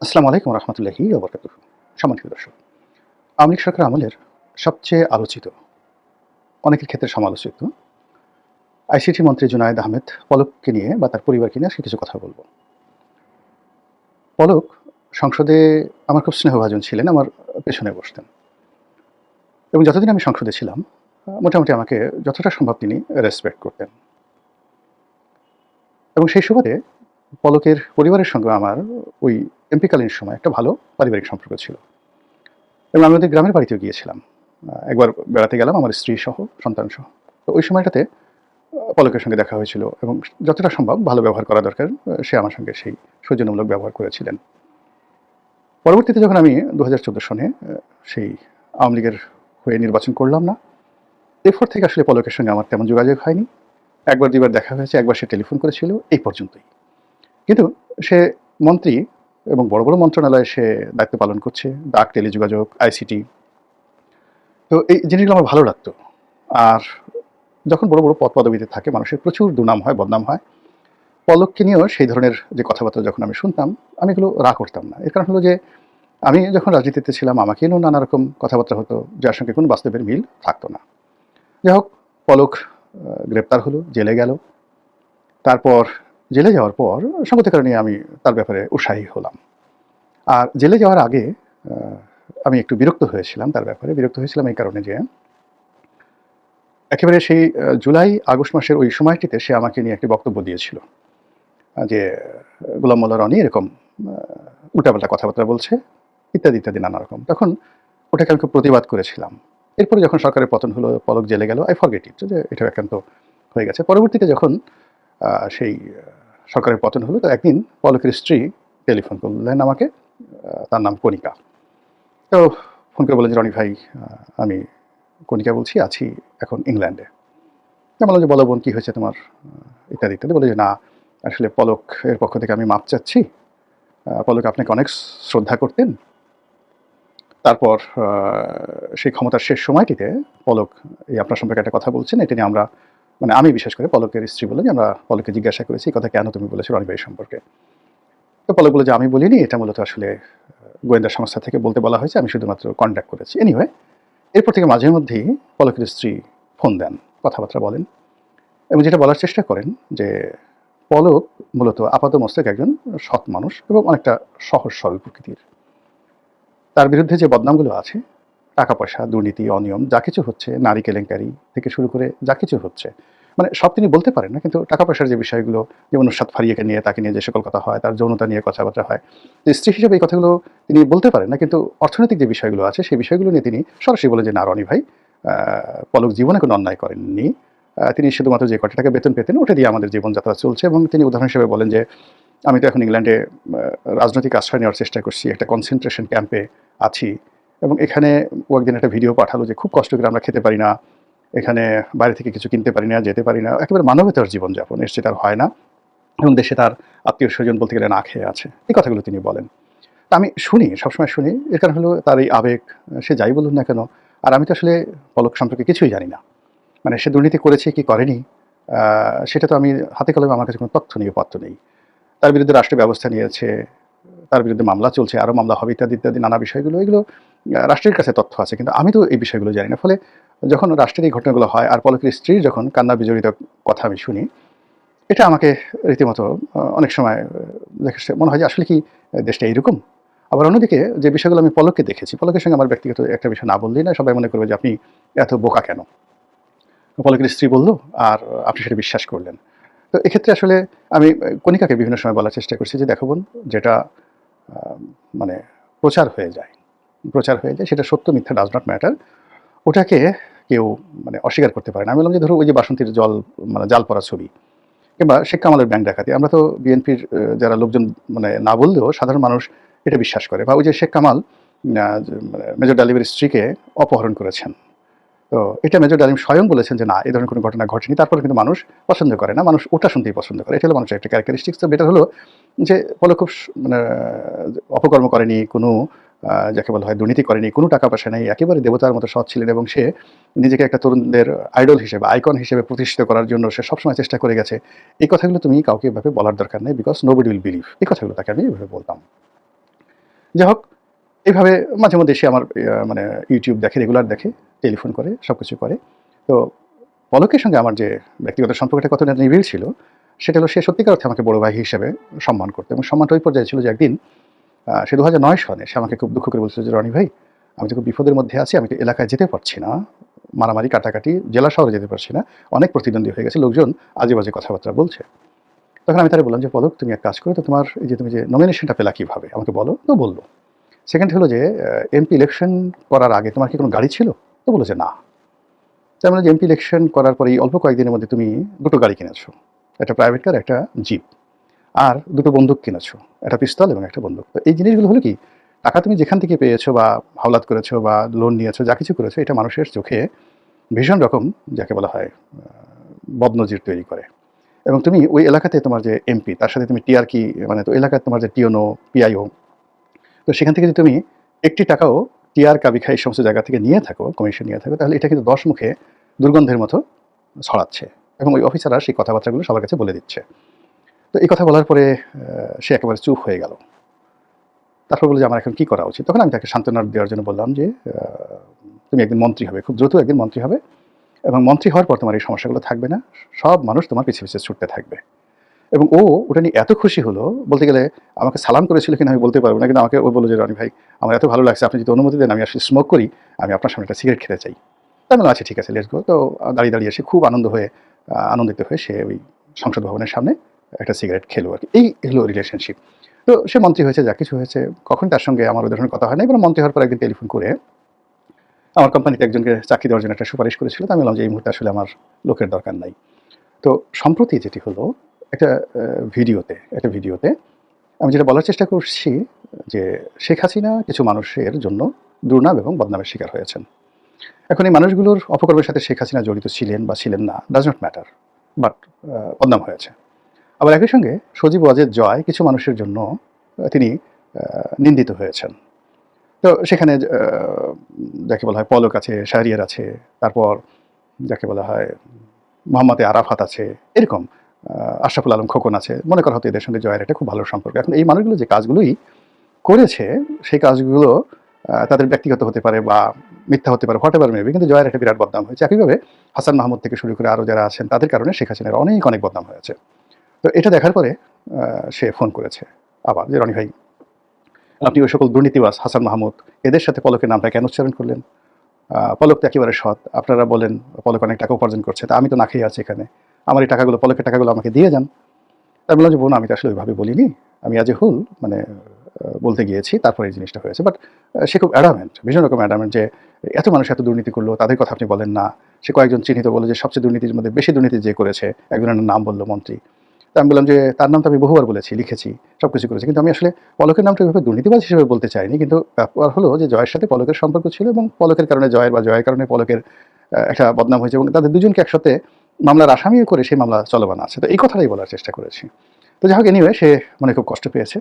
আসসালামু আলাইকুম রহমতুল্লাহি ওয়া বারাকাতুহু। সম্মানিত দর্শক, আওয়ামী লীগ সরকার আমলের সবচেয়ে আলোচিত, অনেকের ক্ষেত্রে সমালোচিত আইসিটি মন্ত্রী জুনায়েদ আহমেদ পলককে নিয়ে বা তার পরিবারকে নিয়ে আজকে কিছু কথা বলব। পলক সংসদে আমার খুব স্নেহভাজন ছিলেন, আমার পেছনে বসতেন এবং যতদিন আমি সংসদে ছিলাম মোটামুটি আমাকে যতটা সম্ভব তিনি রেসপেক্ট করতেন এবং সেই সুবাদে পলকের পরিবারের সঙ্গে আমার ওই এমপিকালীন সময় একটা ভালো পারিবারিক সম্পর্ক ছিল এবং আমি ওদের গ্রামের বাড়িতেও গিয়েছিলাম। একবার বেড়াতে গেলাম আমার স্ত্রীসহ, সন্তানসহ। তো ওই সময়টাতে পলকের সঙ্গে দেখা হয়েছিল এবং যতটা সম্ভব ভালো ব্যবহার করা দরকার সে আমার সঙ্গে সেই সৌজন্যমূলক ব্যবহার করেছিলেন। পরবর্তীতে যখন আমি ২০১৪ সনে সেই আওয়ামী লীগের হয়ে নির্বাচন করলাম না, এরপর থেকে আসলে পলকের সঙ্গে আমার তেমন যোগাযোগ হয়নি। একবার দুইবার দেখা হয়েছে, একবার সে টেলিফোন করেছিল, এই পর্যন্তই। কিন্তু সে মন্ত্রী এবং বড় বড় মন্ত্রণালয়ে সে দায়িত্ব পালন করছে, ডাক, টেলিযোগাযোগ, আইসিটি। তো এই জিনিসগুলো আমার ভালো লাগতো। আর যখন বড় বড় পদ পদবিতে থাকে মানুষের প্রচুর দুর্নাম হয়, বদনাম হয়। পলককে নিয়েও সেই ধরনের যে কথাবার্তা যখন আমি শুনতাম, আমি এগুলো করতাম না। এর কারণ হলো যে আমি যখন রাজনীতিতে ছিলাম আমাকে নিয়েও নানা রকম কথাবার্তা হতো, যার সঙ্গে কোনো বাস্তবের মিল থাকতো না। যাই হোক, পলক গ্রেপ্তার হলো, জেলে গেল। তারপর জেলে যাওয়ার পর সঙ্গত কারণে আমি তার ব্যাপারে উৎসাহী হলাম। আর জেলে যাওয়ার আগে আ আমি একটু বিরক্ত হয়েছিলাম তার ব্যাপারে। বিরক্ত হয়েছিলাম এই কারণে যে একেবারে সেই জুলাই, আগস্ট মাসের ওই সময়টিতে সে আমাকে নিয়ে একটি বক্তব্য দিয়েছিল। যে গোলাম মোল্লা রনি এরকম আ উল্টাপাল্টা কথাবার্তা বলছে, ইত্যাদি, ইত্যাদি নানা রকম। তখন ওটাকে আমি খুব প্রতিবাদ করেছিলাম। এরপরে যখন সরকারের পতন হলো, পলক জেলে গেল, I forget it যে এটা একান্ত হয়ে গেছে। পরবর্তীতে যখন সেই সরকারের পতন হলো, তো একদিন পলকের স্ত্রী টেলিফোন করলেন আমাকে। তার নাম কণিকা। তো ফোন করে বললেন যে, "রনি ভাই, আমি কণিকা বলছি, আছি এখন ইংল্যান্ডে।" আমি বললাম যে, "বলো বোন, কি হয়েছে তোমার?" ইত্যাদি, ইত্যাদি। বলে যে, "না, আসলে পলক এর পক্ষ থেকে আমি মাপ চাচ্ছি। পলক আপনাকে অনেক শ্রদ্ধা করতেন। তারপর সেই ক্ষমতার শেষ সময়টিতে পলক এই আপনার সম্পর্কে একটা কথা বলছেন, এটা নিয়ে আমরা মানে আমি বিশেষ করে পলকের স্ত্রী বললেন যে, আমরা পলককে জিজ্ঞাসা করেছি, এই কথা কেন তুমি বলেছো রনি ভাই সম্পর্কে?" তো পলক বলল যে, "আমি বলিনি, এটা মূলত আসলে গোয়েন্দা সংস্থা থেকে বলতে বলা হয়েছে, আমি শুধুমাত্র কন্ট্যাক্ট করেছি।" এনিওয়ে, এরপর থেকে মাঝে মধ্যেই পলকের স্ত্রী ফোন দেন, কথাবার্তা বলেন এবং যেটা বলার চেষ্টা করেন যে, পলক মূলত আপাতমস্তক একজন সৎ মানুষ এবং অনেকটা সহজ সরল প্রকৃতির। তার বিরুদ্ধে যে বদনামগুলো আছে, টাকা পয়সা, দুর্নীতি, অনিয়ম যা কিছু হচ্ছে, নারী কেলেঙ্কারি থেকে শুরু করে যা কিছু হচ্ছে, মানে সব তিনি বলতে পারেন না, কিন্তু টাকা পয়সার যে বিষয়গুলো, যেমন নুসরাত ফারিয়াকে নিয়ে, তাকে নিয়ে যে সকল কথা হয়, তার যৌনতা নিয়ে কথাবার্তা হয়, তো স্ত্রী হিসেবে এই কথাগুলো তিনি বলতে পারেন না, কিন্তু অর্থনৈতিক যে বিষয়গুলো আছে সেই বিষয়গুলো নিয়ে তিনি সরাসরি বলেন যে, "না রনি ভাই, পলক জীবনে কোনো অন্যায় করেননি। তিনি শুধুমাত্র যে কয়টা টাকা বেতন পেতেন ওটা দিয়ে আমাদের জীবনযাত্রা চলছে।" এবং তিনি উদাহরণ হিসেবে বলেন যে, "আমি তো এখন ইংল্যান্ডে রাজনৈতিক আশ্রয় নেওয়ার চেষ্টা করছি, একটা কনসেনট্রেশন ক্যাম্পে আছি এবং এখানে" ও একদিন একটা ভিডিও পাঠালো যে, "খুব কষ্ট করে আমরা খেতে পারি না, এখানে বাইরে থেকে কিছু কিনতে পারি না, যেতে পারি না, একেবারে মানবেতর জীবনযাপন, এর চেয়ে তার হয় না এবং দেশে তার আত্মীয়-স্বজন বলতে গেলে না খেয়ে আছে।" এই কথাগুলো তিনি বলেন। তা আমি শুনি, সবসময় শুনি। এর কারণ হলো তার এই আবেগ, সে যাই বলুন না কেন। আর আমি তো আসলে পলক সম্পর্কে কিছুই জানি না। মানে সে দুর্নীতি করেছে কি করেনি, আ সেটা তো আমি হাতে কলমে, আমার কাছে কোনো তথ্য নেই, উপাত্ত নেই। তার বিরুদ্ধে রাষ্ট্র ব্যবস্থা নিয়েছে, তার বিরুদ্ধে মামলা চলছে, আরও মামলা হবে, ইত্যাদি, ইত্যাদি নানা বিষয়গুলো, এগুলো রাষ্ট্রের কাছে তথ্য আছে। কিন্তু আমি তো এই বিষয়গুলো জানি না। ফলে যখন রাষ্ট্রের এই ঘটনাগুলো হয় আর পলকের স্ত্রীর যখন কান্না বিজড়িত কথা আমি শুনি, এটা আমাকে রীতিমতো অনেক সময় মনে হয় যে আসলে কি দেশটা এইরকম? আবার অন্যদিকে যে বিষয়গুলো আমি পলককে দেখেছি, পলকের সঙ্গে আমার ব্যক্তিগত একটা বিষয় না বললেই না, সবাই মনে করবে যে, "আপনি এত বোকা কেন?" পলকের স্ত্রী বলল আর আপনি সেটা বিশ্বাস করলেন। তো এক্ষেত্রে আসলে আমি কণিকাকে বিভিন্ন সময় বলার চেষ্টা করছি যে, "দেখো বোন, যেটা আ মানে প্রচার হয়ে যায়, সেটা সত্য মিথ্যা ডাজ নট ম্যাটার। ওটাকে কেউ মানে অস্বীকার করতে পারে না।" আমি বললাম যে, "ধরো ওই যে বাসন্তীর মানে জাল পড়া ছবি কিংবা শেখ কামালের ব্যাংক ডাকাতি, আমরা তো বিএনপির যারা লোকজন মানে না বললেও সাধারণ মানুষ এটা বিশ্বাস করে। বা ওই যে শেখ কামাল মানে মেজর ডালিমের স্ত্রীকে অপহরণ করেছেন। তো এটা মেজর ডালিম স্বয়ং বলেছেন যে, না, এ ধরনের কোনো ঘটনা ঘটেনি। তারপরে কিন্তু মানুষ পছন্দ করে না। মানুষ ওটা শুনতেই পছন্দ করে। এটা হলো মানুষের একটা ক্যারেক্টারিস্টিক্স। তো বেটার হলো যে পলে খুব মানে অপকর্ম করেনি, কোনো যাকে বলা হয় দুর্নীতি করেনি, কোনো টাকা পয়সা নেই। একেবারে দেবতার মতো সৎ ছিলেন এবং সে নিজেকে একটা তরুণদের আইডল হিসেবে, আইকন হিসেবে প্রতিষ্ঠিত করার জন্য সে সবসময় চেষ্টা করে গেছে। এই কথাগুলো তুমি কাউকে এভাবে বলার দরকার নেই, বিকজ নোবডি উইল বিলিভ। এই কথাগুলো তাকে আমি এভাবে বলতাম। যাই হোক, এইভাবে মাঝে মধ্যে সে আমার মানে ইউটিউব দেখে, রেগুলার দেখে, টেলিফোন করে, সব কিছু করে। তো পলকের সঙ্গে আমার যে ব্যক্তিগত সম্পর্কটা কতটা নিবিড় ছিল, সেটা হলো সে সত্যিকার অর্থে আমাকে বড় ভাই হিসেবে সম্মান করতো, এবং সম্মানটা ওই পর্যায়ে ছিল যে একদিন সে 2009 সনে সে আমাকে খুব দুঃখ করে বলছিল যে, "রনি ভাই, আমি তো খুব বিপদের মধ্যে আছি। আমি তো এলাকায় যেতে পারছি না। মারামারি, কাটাকাটি, জেলা শহরে যেতে পারছি না। অনেক প্রতিদ্বন্দ্বী হয়ে গেছে। লোকজন আজে-বাজে কথাবার্তা বলছে।" তখন আমি তারে বললাম যে, "পলক, তুমি এক কাজ করো তো, তোমার এই যে তুমি যে নমিনেশনটা পেলা কিভাবে? আমাকে বলো।" তো বলল। সেকেন্ড হলো যে, এমপি ইলেকশন করার আগে তোমার কি কোনো গাড়ি ছিল? তো বলল যে, "না।" তার মানে যে এমপি ইলেকশন করার পরেই অল্প কয়েকদিনের মধ্যে তুমি ২ টো গাড়ি কিনেছো। একটা প্রাইভেট কার, একটা জিপ। আর ২ টো বন্দুক কিনেছো। একটা পিস্তল এবং একটা বন্দুক। তো এই জিনিসগুলো হলো কি, টাকা তুমি যেখান থেকে পেয়েছো বা হাওলাত করেছো বা লোন নিয়েছো, যা কিছু করেছো, এটা মানুষের চোখে ভীষণ রকম, যাকে বলা হয়, বদনজির তৈরি করে। এবং তুমি ওই এলাকাতে তোমার যে এমপি, তার সাথে তুমি টিআরকি, মানে তো এলাকায় তোমার যে টিওনো, পিআইও, তো সেখান থেকে যদি তুমি একটি টাকাও টিআর, কাবিখা এই সমস্ত জায়গা থেকে নিয়ে থাকো, কমিশন নিয়ে থাকো, তাহলে এটা কিন্তু ১০ মুখে দুর্গন্ধের মতো ছড়াচ্ছে, এবং ওই অফিসাররা সেই কথাবার্তাগুলো সবার কাছে বলে দিচ্ছে। তো এই কথা বলার পরে সে একেবারে চুপ হয়ে গেল। তারপর বলল যে, "আমার এখন কি করা উচিত?" তখন আমি তাকে সান্ত্বনা দেওয়ার জন্য বললাম যে, "তুমি একদিন মন্ত্রী হবে, খুব দ্রুত একদিন মন্ত্রী হবে, এবং মন্ত্রী হওয়ার পর তোমার এই সমস্যাগুলো থাকবে না। সব মানুষ তোমার পিছে, পিছে ছুটতে থাকবে।" এবং ও ওটা নিয়ে এত খুশি হলো, বলতে গেলে আমাকে সালাম করেছিল কিনা আমি বলতে পারব না। কিন্তু আমাকে ও বলল যে, "রনি ভাই, আমার এত ভালো লাগছে, আপনি যদি অনুমতি দেন, আমি আসলে স্মোক করি। আমি আপনার সামনে একটা সিগারেট খেতে চাই।" তো আমি বললাম, "আচ্ছা, ঠিক আছে, লেটস গো।" তো দাঁড়িয়ে, দাঁড়িয়ে সে খুব আনন্দিত হয়ে সে ওই সংসদ ভবনের সামনে একটা সিগারেট খেলো আরকি। এই হলো রিলেশনশিপ। তো সে মন্ত্রী হয়েছে, যা কিছু হয়েছে, কখনোই তার সঙ্গে আমার ওই ধরনের কথা হয় নাই। এবং মন্ত্রী হওয়ার পর একদিন টেলিফোন করে আমার কোম্পানিতে একজনকে চাকরি দেওয়ার জন্য একটা সুপারিশ করেছিল। তো আমি বললাম যে, "এই মুহূর্তে আসলে আমার লোকের দরকার নাই।" তো সম্প্রতি যেটি হলো, একটা ভিডিওতে আমি যেটা বলার চেষ্টা করছি যে, শেখ হাসিনা কিছু মানুষের জন্য দুর্নাম এবং বদনামের শিকার হয়েছেন। এখন এই মানুষগুলোর অপকর্মের সাথে শেখ হাসিনা জড়িত ছিলেন বা ছিলেন না, ডাজ নট ম্যাটার। বাট বদনাম হয়েছে। আবার একই সঙ্গে সজীব ওয়াজেদ জয় কিছু মানুষের জন্য তিনি নিন্দিত হয়েছেন। তো সেখানে যাকে বলা হয় পলক আছে, শাহরিয়ার আছে, তারপর যাকে বলা হয় মোহাম্মদ আরাফাত আছে, এরকম আশরাফুল আলম খোকন আছে। মনে করা হতো এদের সঙ্গে জয়ের একটা খুব ভালো সম্পর্ক। এখন এই মানুষগুলো যে কাজগুলোই করেছে, সেই কাজগুলো তাদের ব্যক্তিগত হতে পারে বা মিথ্যা হতে পারে, হোয়াট এভার মেবি, কিন্তু জয়ের একটা বিরাট বদনাম হয়েছে। একইভাবে হাসান মাহমুদ থেকে শুরু করে আরও যারা আছেন, তাদের কারণে শেখ হাসিনার অনেক বদনাম হয়েছে। তো এটা দেখার পরে সে ফোন করেছে আবার যে, "রনি ভাই, আপনি ওই সকল দুর্নীতিবাজ হাসান মাহমুদ, এদের সাথে পলকের নামটা কেন উচ্চারণ করলেন? পলক তো একেবারে সৎ। আপনারা বলেন পলক অনেক টাকা উপার্জন করছে। তা আমি তো না খেয়ে আছি এখানে। আমার এই টাকাগুলো, পলকের টাকাগুলো আমাকে দিয়ে যান।" আমি বললাম যে, "বোন, আমি তো আসলে ওইভাবে বলিনি। আমি অ্যাজ এ হোল মানে বলতে গিয়েছি। তারপরে এই জিনিসটা হয়েছে।" বাট সে খুব অ্যাডামেন্ট, ভীষণ রকম অ্যাডামেন্ট যে, এত মানুষ এত দুর্নীতি করলো, তাদের কথা আপনি বলেন না। সে কয়েকজন চিহ্নিত বলল যে, সবচেয়ে দুর্নীতির মধ্যে বেশি দুর্নীতি যে করেছে, একজনের নাম বলল, মন্ত্রী। তো আমি বললাম যে, "তার নাম তো আমি বহুবার বলেছি, লিখেছি, সবকিছু করেছি। কিন্তু আমি আসলে পলকের নামটা এভাবে দুর্নীতিবাজ হিসেবে বলতে চাইনি। কিন্তু ব্যাপার হলো যে, জয়ের সাথে পলকের সম্পর্ক ছিল, এবং পলকের কারণে জয়ের, বা জয়ের কারণে পলকের একটা বদনাম হয়েছে, এবং তাদের দুজনকে একসাথে মামলার আসামিও করে সেই মামলা চলমান আছে।" তো এই কথাটাই বলার চেষ্টা করেছি। তো যাই হোক, এনিওয়ে সে মনে খুব কষ্ট পেয়েছে।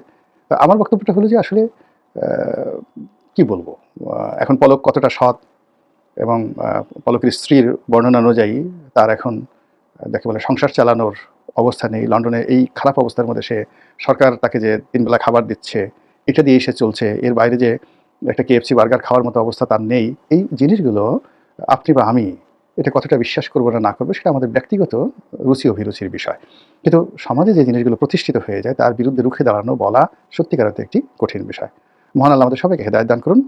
তো আমার বক্তব্যটা হলো যে, আসলে আ কি বলবো? এখন পলক কতটা সৎ, এবং পলকের স্ত্রীর বর্ণনা অনুযায়ী তার এখন যাকে বলে সংসার চালানোর অবস্থা নেই। লন্ডনে এই খারাপ অবস্থার মধ্যে সে, সরকার তাকে যে ৩ বেলা খাবার দিচ্ছে, এটা দিয়েই সে চলছে। এর বাইরে যে একটা KFC বার্গার খাওয়ার মতো অবস্থা তার নেই। এই জিনিসগুলো আপনি বা আমি এটা কতটা বিশ্বাস করব না করব, সেটা আমাদের ব্যক্তিগত রুচি অভিরুচির বিষয়। কিন্তু সমাজে যে জিনিসগুলো প্রতিষ্ঠিত হয়ে যায়, তার বিরুদ্ধে রুখে দাঁড়ানো, বলা সত্যিকার অর্থে একটি কঠিন বিষয়। মহান আল্লাহ আমাদের সবাইকে হেদায়েত দান করুন।